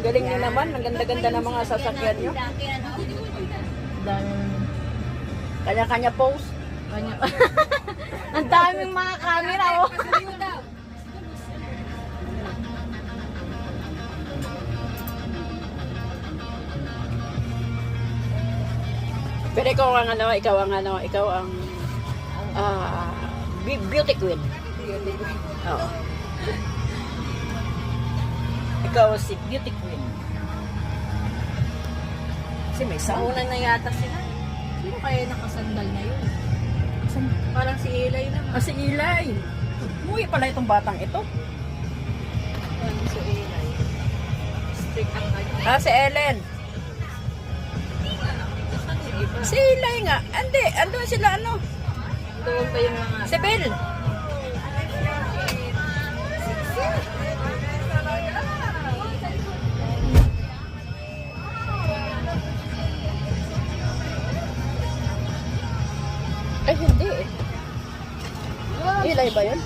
Galing nyo naman. Ang ganda-ganda ng mga sasakyan nyo. Kanya-kanya pose. Ang daming mga camera, oh. Pero ikaw ang beauty queen. Oo. Ikaw si beauty queen. Kasi may sound. Una na yata sila. Sino kaya nakasandal na yun? Parang si Eli naman. Ah, si Eli. Umuwi pala itong batang ito. Parang si Eli. Strict ang kanya. Ah, si Ellen. Si Eli nga. Hindi, andun sila ano. Doon pa yung mga... Si Bill. Ay, hindi eh. Eli ba yun?